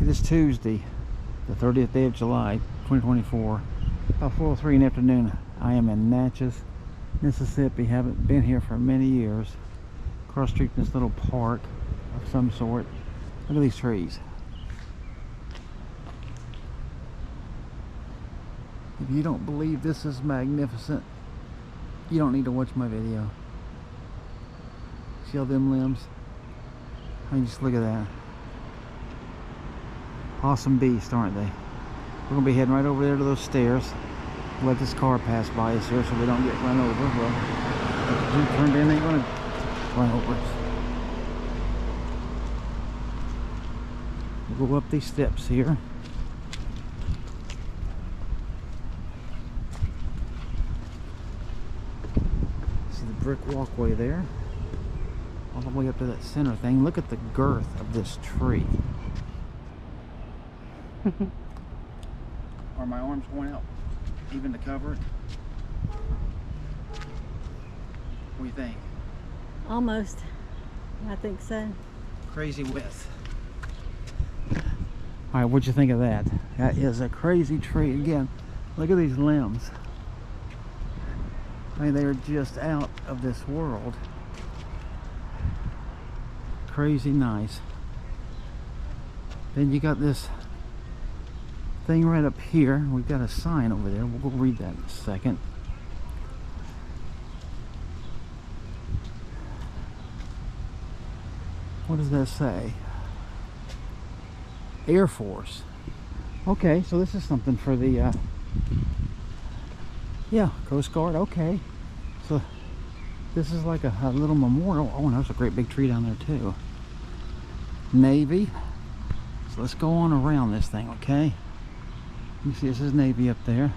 It is Tuesday, the 30th day of July, 2024. About 4:03 in the afternoon. I am in Natchez, Mississippi. Haven't been here for many years. Cross street in this little park of some sort. Look at these trees. If you don't believe this is magnificent, you don't need to watch my video. See all them limbs? I mean, just look at that. Awesome beasts, aren't they? We're going to be heading right over there to those stairs. Let this car pass by us here so we don't get run over. Well, if the Jeep turned in, ain't going to run over us. We'll go up these steps here. See the brick walkway there. All the way up to that center thing. Look at the girth of this tree. Are my arms going out even to cover it? What do you think? Almost. I think so. Crazy width. Alright, what'd you think of that? That is a crazy tree. Again, look at these limbs. I mean, they are just out of this world. Crazy nice. Then you got this thing right up here. We've got a sign over there. We'll go read that in a second. What does that say? Air Force. Okay, so this is something for the yeah, Coast Guard. Okay, so this is like a little memorial. Oh, and there's a great big tree down there too. Navy. So let's go on around this thing, okay? You see this is Navy up there.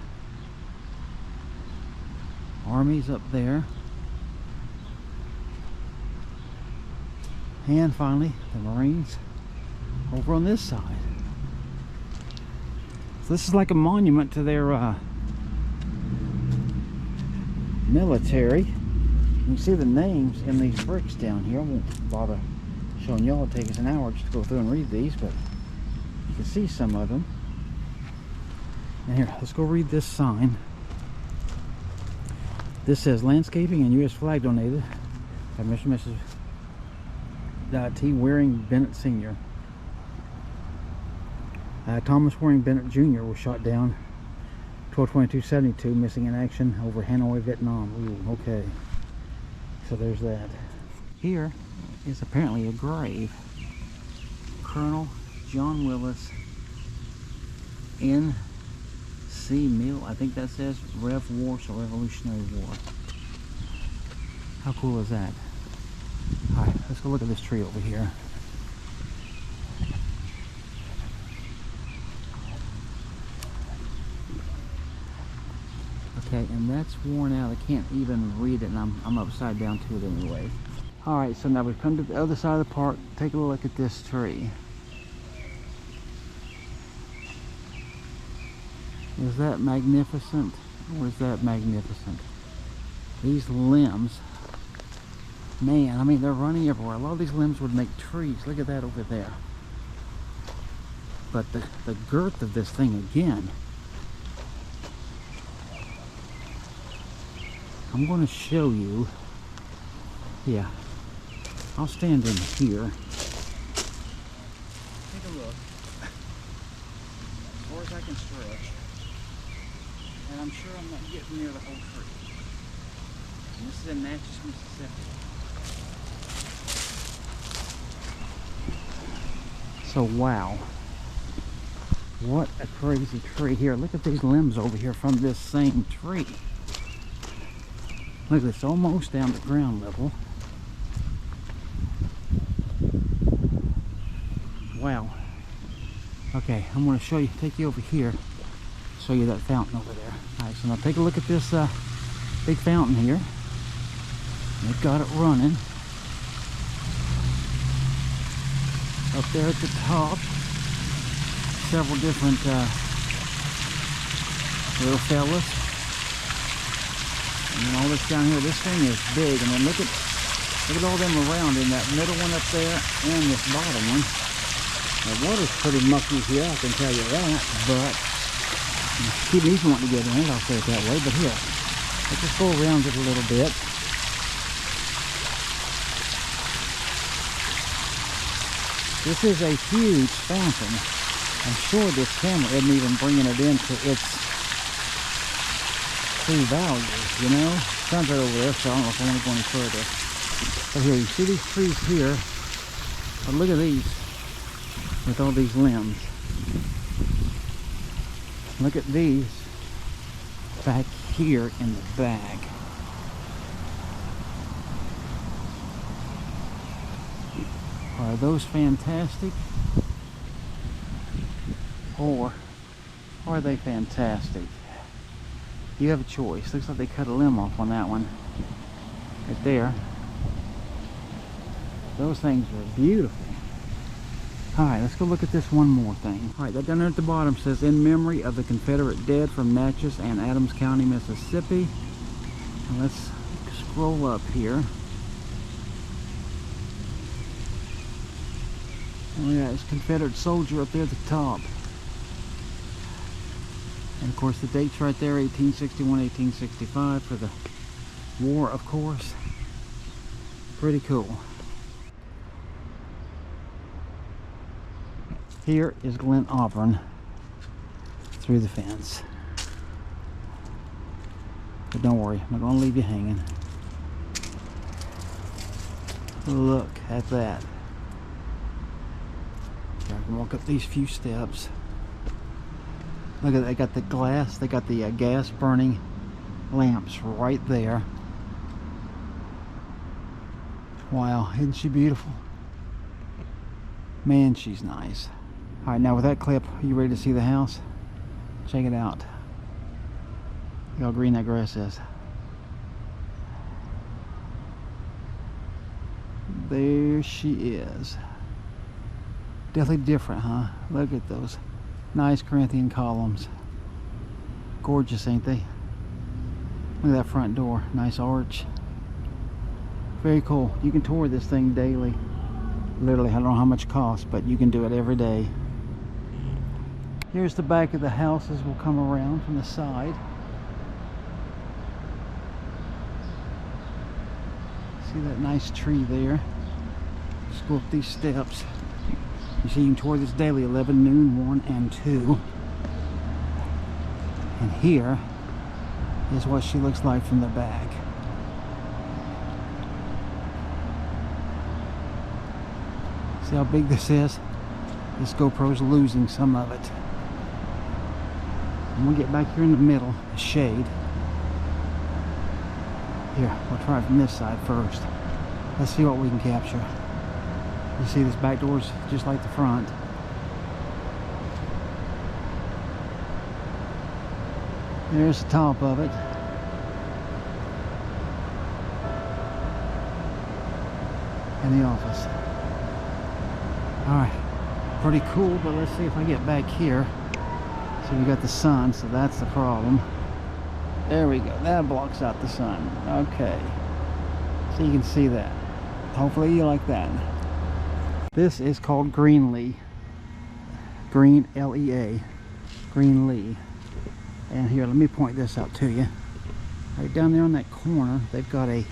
Army's up there. And finally, the Marines over on this side. So this is like a monument to their military. You can see the names in these bricks down here. I won't bother showing y'all. It'll take us an hour just to go through and read these, but you can see some of them. And here, let's go read this sign. This says landscaping and U.S. flag donated by Mr. and Mrs. T. Waring Bennett Sr. Thomas Waring Bennett Jr. was shot down 12/22/72, missing in action over Hanoi, Vietnam. Ooh, okay. So there's that. Here is apparently a grave. Colonel John Willis N.C. Mill, I think that says Rev War, so Revolutionary War. How cool is that? Alright, let's go look at this tree over here. Okay, and that's worn out. I can't even read it, and I'm upside down to it anyway. Alright, so now we've come to the other side of the park. Take a look at this tree. Is that magnificent? Or is that magnificent? These limbs, man, I mean, they're running everywhere. A lot of these limbs would make trees. Look at that over there. But the girth of this thing again. I'm going to show you. Yeah. I'll stand in here. Take a look. As far as I can stretch. And I'm sure I'm not getting near the whole tree. And this is in Natchez, Mississippi. So wow. What a crazy tree. Here, look at these limbs over here from this same tree. Look, it's almost down to ground level. Wow. Okay, I'm going to show you, take you over here, show you that fountain over there. Alright, so now take a look at this big fountain here. They've got it running. Up there at the top, several different little fellas. And then all this down here, this thing is big. And then look at all them around in that middle one up there and this bottom one. The water's pretty mucky here, I can tell you that, but keep me from wanting to get in it, I'll say it that way. But here, let's just go around it a little bit. This is a huge fountain. I'm sure this camera isn't even bringing it into its true value, you know? Sun's right over there, so I don't know if I want to go any further. But here, you see these trees here? But look at these, with all these limbs. Look at these back here in the bag. Are those fantastic? Or are they fantastic? You have a choice. Looks like they cut a limb off on that one. Right there. Those things are beautiful. Alright, let's go look at this one more thing. Alright, that down there at the bottom says, in memory of the Confederate dead from Natchez and Adams County, Mississippi. And let's scroll up here. Oh yeah, it's Confederate soldier up there at the top. And of course the date's right there, 1861, 1865 for the war, of course. Pretty cool. Here is Glen Auburn through the fence. But don't worry, I'm not going to leave you hanging. Look at that. I can walk up these few steps. Look at that, they got the glass, they got the gas burning lamps right there. Wow, isn't she beautiful? Man, she's nice. Alright, now with that clip, are you ready to see the house? Check it out. Look how green that grass is. There she is. Definitely different, huh? Look at those nice Corinthian columns. Gorgeous, ain't they? Look at that front door. Nice arch. Very cool. You can tour this thing daily. Literally, I don't know how much it costs, but you can do it every day. Here's the back of the house as we'll come around from the side. See that nice tree there? Just go up these steps. You see, you can tour this daily, 11, noon, 1, and 2. And here is what she looks like from the back. See how big this is? This GoPro's losing some of it. And we'll get back here in the middle, the shade. Here, we'll try from this side first. Let's see what we can capture. You see this back door's just like the front. There's the top of it. And the office. Alright, pretty cool, but let's see if I get back here. So we got the sun, so that's the problem. There we go, that blocks out the sun. Okay, so you can see that. Hopefully you like that. This is called Greenlee. Green, L-E-A. Greenlee. And here, let me point this out to you. Right down there on that corner, they've got a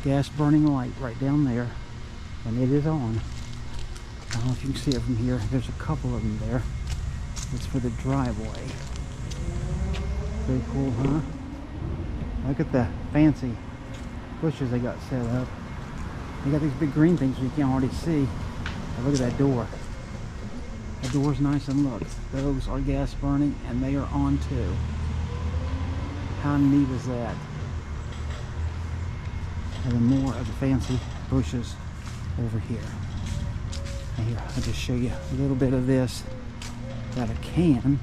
gas burning light right down there. And it is on. I don't know if you can see it from here. There's a couple of them there. It's for the driveway. Very cool, huh? Look at the fancy bushes they got set up. They got these big green things you can't already see. But look at that door. The door's nice, and look, those are gas burning and they are on too. How neat is that? And then more of the fancy bushes over here. And here, I'll just show you a little bit of this. Got a can.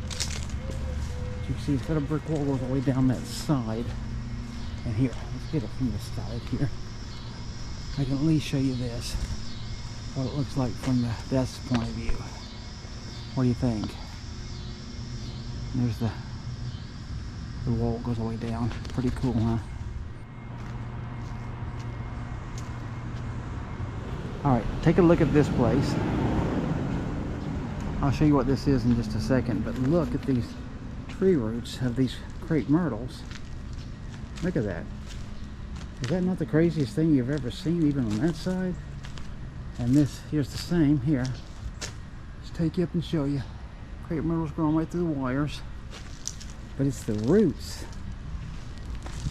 You can see it's got a brick wall goes all the way down that side. And here, let's get it from this side here. I can at least show you this. What it looks like from the desk point of view. What do you think? There's the wall goes all the way down. Pretty cool, huh? Alright, take a look at this place. I'll show you what this is in just a second, but look at these tree roots of these crepe myrtles. Look at that. Is that not the craziest thing you've ever seen, even on that side? And this here's the same here. Let's take you up and show you. Crepe myrtles growing right through the wires, but it's the roots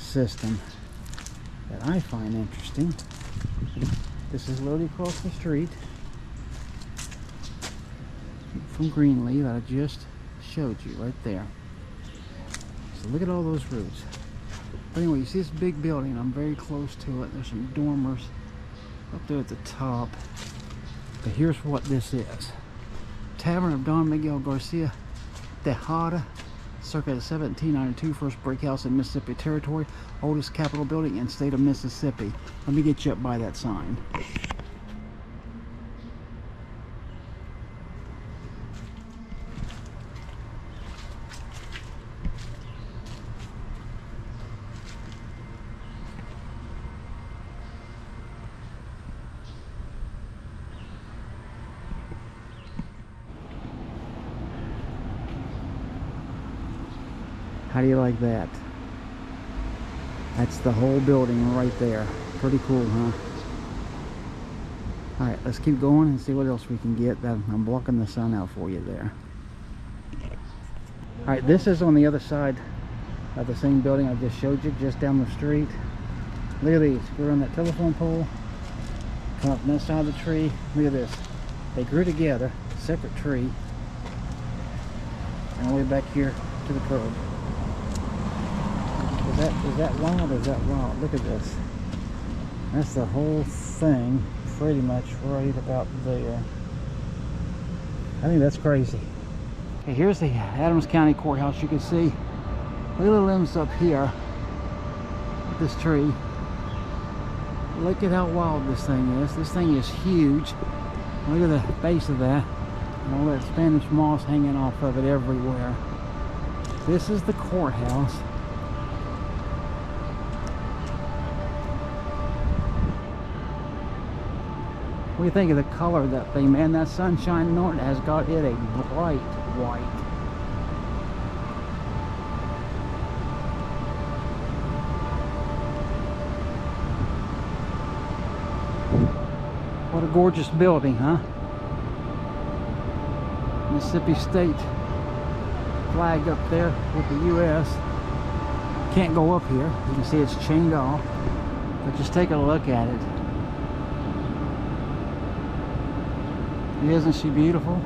system that I find interesting. This is literally across the street from Greenlee that I just showed you right there. So look at all those roots. But anyway, you see this big building. I'm very close to it. There's some dormers up there at the top. But here's what this is. Tavern of Don Miguel Garcia Tejada, circa 1792, first brick house in Mississippi Territory, oldest Capitol building in state of Mississippi. Let me get you up by that sign. How do you like that? That's the whole building right there. Pretty cool, huh? Alright, let's keep going and see what else we can get. I'm blocking the sun out for you there. Alright, this is on the other side of the same building I just showed you, just down the street. Look at these. We're on that telephone pole. Come up this side of the tree. Look at this. They grew together, separate tree. And all the way back here to the curb. Is that wild or is that wild? Look at this. That's the whole thing pretty much right about there. I think that's crazy. Okay, here's the Adams County Courthouse. You can see look at the limbs up here. This tree. Look at how wild this thing is. This thing is huge. Look at the base of that. And all that Spanish moss hanging off of it everywhere. This is the courthouse. What do you think of the color of that thing, man? That sun shining on it has got it a bright white. What a gorgeous building, huh? Mississippi State flag up there with the U.S. Can't go up here. You can see it's chained off. But just take a look at it. Isn't she beautiful?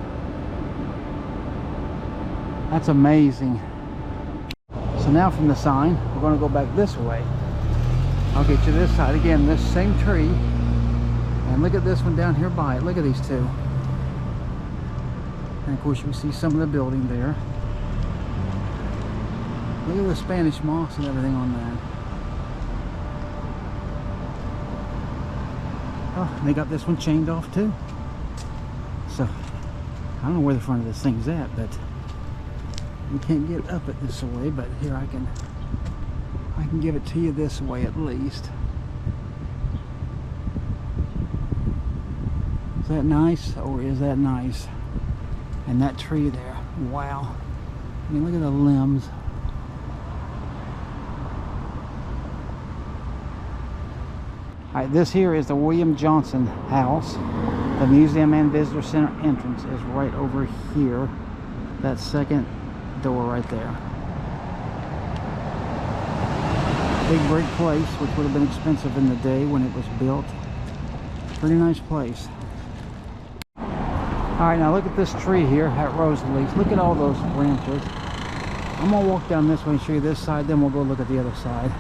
That's amazing. So now from the sign, we're going to go back this way. I'll get you this side again, this same tree. And look at this one down here by it. Look at these two. And of course you can see some of the building there. Look at the Spanish moss and everything on that. Oh, they got this one chained off too. So, I don't know where the front of this thing's at, but we can't get up it this way, but here I can give it to you this way at least. Is that nice, or is that nice? And that tree there, wow. I mean, look at the limbs. Alright, this here is the William Johnson House. The Museum and Visitor Center entrance is right over here. That second door right there. Big brick place, which would have been expensive in the day when it was built. Pretty nice place. Alright, now look at this tree here at Rosaleaf. Look at all those branches. I'm going to walk down this way and show you this side, then we'll go look at the other side.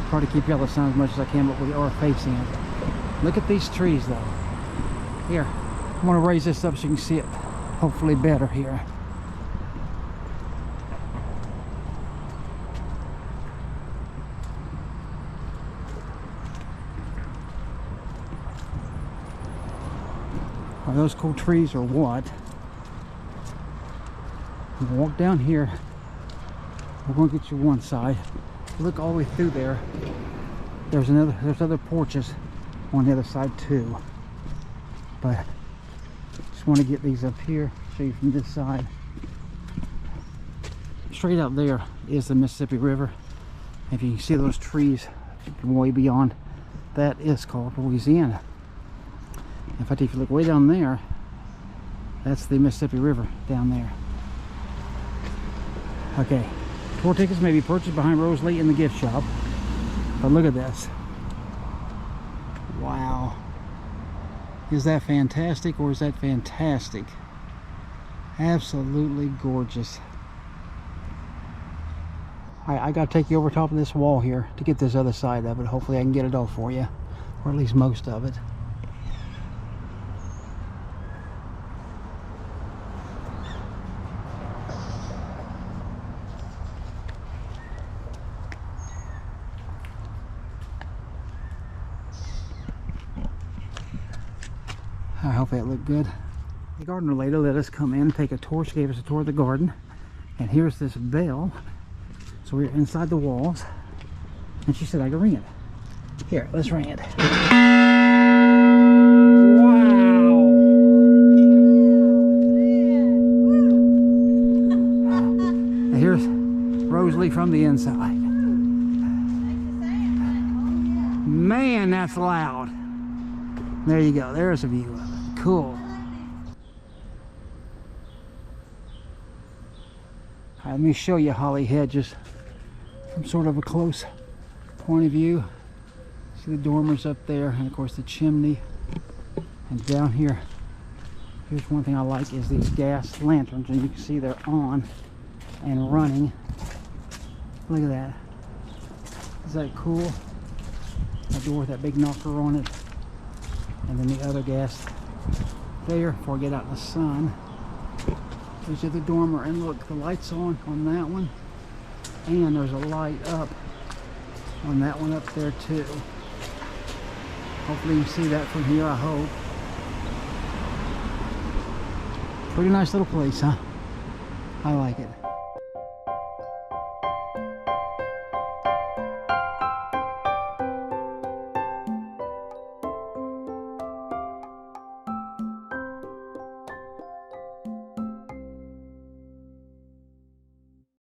Try to keep you all the sun as much as I can, but we are facing it. Look at these trees though. Here, I'm going to raise this up so you can see it hopefully better here. Are those cool trees or what? I'm going to walk down here. We're going to get you one side. Look all the way through there. There's other porches on the other side too. But just want to get these up here, show you from this side. Straight out there is the Mississippi River. If you can see those trees way beyond, that is called Louisiana. In fact, if you look way down there, that's the Mississippi River down there. Okay, tour tickets may be purchased behind Rosalie in the gift shop. But look at this. Wow. Is that fantastic, or is that fantastic? Absolutely gorgeous. I gotta take you over top of this wall here to get this other side of it. Hopefully I can get it all for you, or at least most of it. I hope that looked good. The gardener lady let us come in and take a tour. She gave us a tour of the garden. And here's this bell. So we're inside the walls. And she said I could ring it. Here, let's ring it. Wow! And here's Rosalie from the inside. Man, that's loud. There you go. There's a view of it. Cool. All right, let me show you Holly Hedges from sort of a close point of view. See the dormers up there, and of course the chimney. And down here, here's one thing I like is these gas lanterns, and you can see they're on and running. Look at that. Is that cool? A door with that big knocker on it. And then the other gas there before I get out in the sun. There's the other dormer, and look, the light's on that one, and there's a light up on that one up there too. Hopefully you can see that from here, I hope. Pretty nice little place, huh? I like it.